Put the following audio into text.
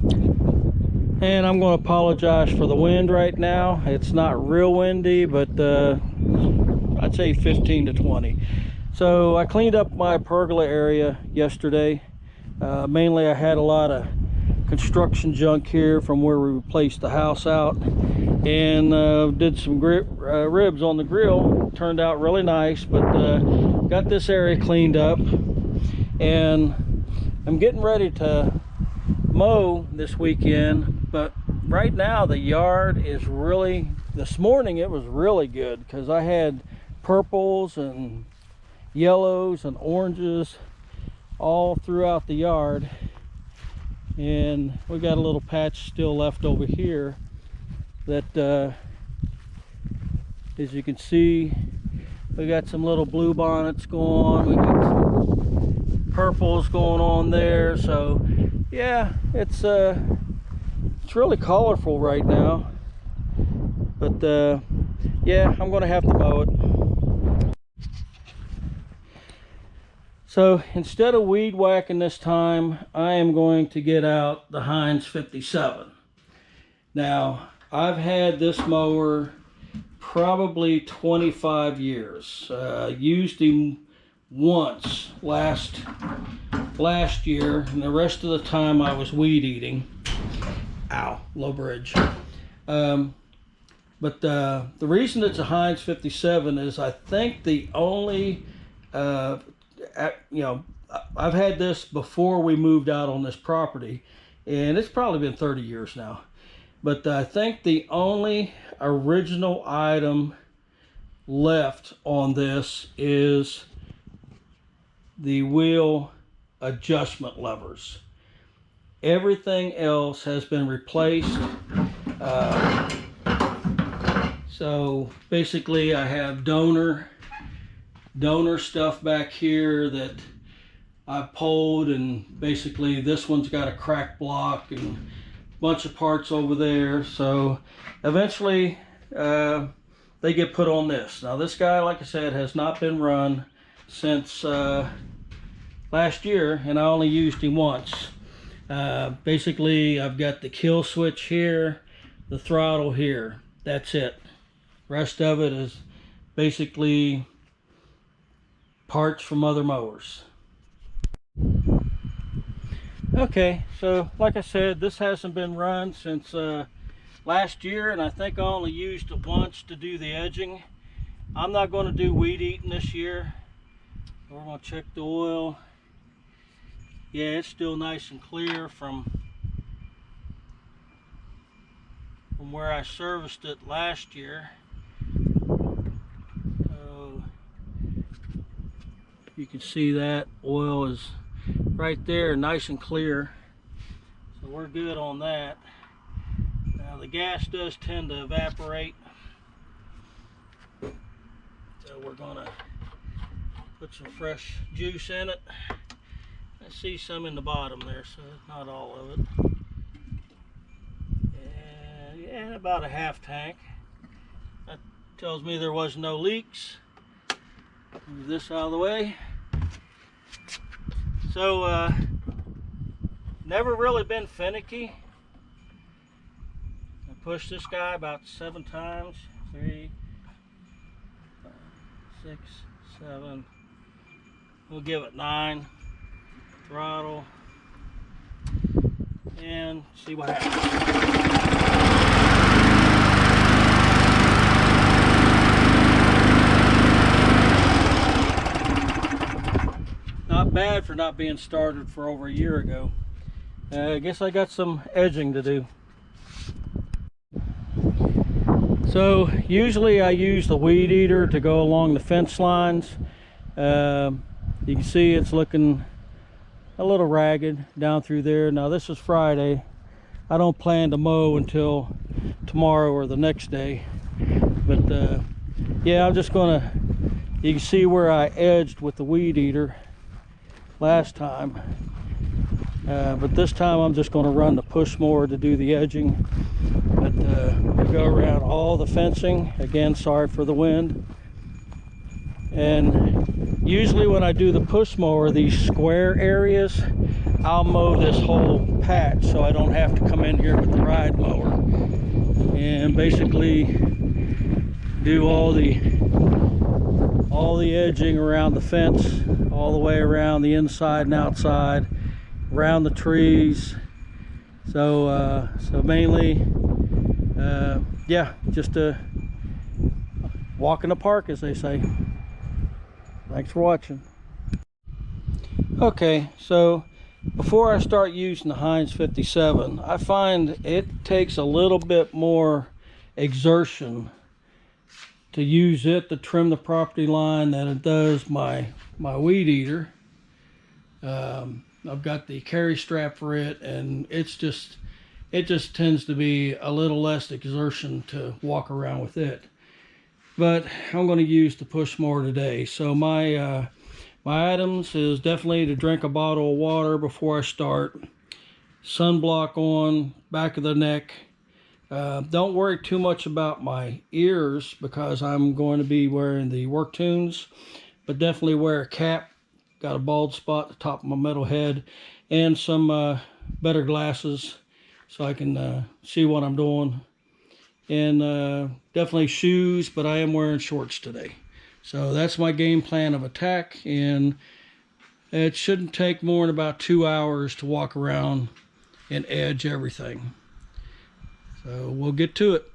And I'm going to apologize for the wind right now. It's not real windy, but I'd say 15 to 20. So I cleaned up my pergola area yesterday. Mainly I had a lot of construction junk here from where we replaced the house out, and did some ribs on the grill. Turned out really nice, but got this area cleaned up, and I'm getting ready to mow this weekend. But right now the yard is really, this morning it was really good because I had purples and yellows and oranges all throughout the yard, and we got a little patch still left over here that as you can see, we got some little blue bonnets going on, we got some purples going on there. So yeah, it's really colorful right now, but yeah, I'm gonna have to mow it. So instead of weed whacking this time, I am going to get out the Hinz 57. Now, I've had this mower probably 25 years. Used him once last year, and the rest of the time I was weed eating. Ow, low bridge. But the reason it's a Hinz 57 is I think the only you know, I've had this before we moved out on this property, and it's probably been 30 years now, but I think the only original item left on this is the wheel adjustment levers. Everything else has been replaced. So basically I have donor stuff back here that I pulled, and basically this one's got a crack block and a bunch of parts over there. So eventually they get put on this. Now this guy, like I said, has not been run since last year, and I only used him once. Basically I've got the kill switch here, the throttle here, that's it. Rest of it is basically parts from other mowers. Okay, so like I said, this hasn't been run since last year, and I think I only used it once to do the edging. I'm not going to do weed eating this year. We're going to check the oil. Yeah, it's still nice and clear from where I serviced it last year. You can see that oil is right there, nice and clear, so we're good on that. Now the gas does tend to evaporate, so we're gonna put some fresh juice in it. I see some in the bottom there, so not all of it. And yeah, about a half tank. That tells me there was no leaks. Move this out of the way. So never really been finicky. I pushed this guy about 7 times. 3, 5, 6, 7. We'll give it 9. Throttle. And see what happens. Not bad for not being started for over a year ago. I guess I got some edging to do. So usually I use the weed eater to go along the fence lines. You can see it's looking a little ragged down through there. Now this is Friday. I don't plan to mow until tomorrow or the next day. But yeah, I'm just gonna, you can see where I edged with the weed eater last time, but this time I'm just going to run the push mower to do the edging. But we go around all the fencing again. Sorry for the wind. And usually when I do the push mower, these square areas I'll mow this whole patch so I don't have to come in here with the ride mower and basically do all the edging around the fence, all the way around the inside and outside, around the trees. So mainly, yeah, just a walk in the park, as they say. Thanks for watching. Okay, so before I start using the Hinz 57, I find it takes a little bit more exertion to use it to trim the property line than it does my weed eater. I've got the carry strap for it, and it just tends to be a little less exertion to walk around with it. But I'm going to use the push mower today. So my items is definitely to drink a bottle of water before I start, sunblock on, back of the neck. Don't worry too much about my ears because I'm going to be wearing the work tunes, but definitely wear a cap. Got a bald spot at the top of my metal head, and some better glasses so I can see what I'm doing. And definitely shoes, but I am wearing shorts today. So that's my game plan of attack, and it shouldn't take more than about 2 hours to walk around and edge everything. So we'll get to it.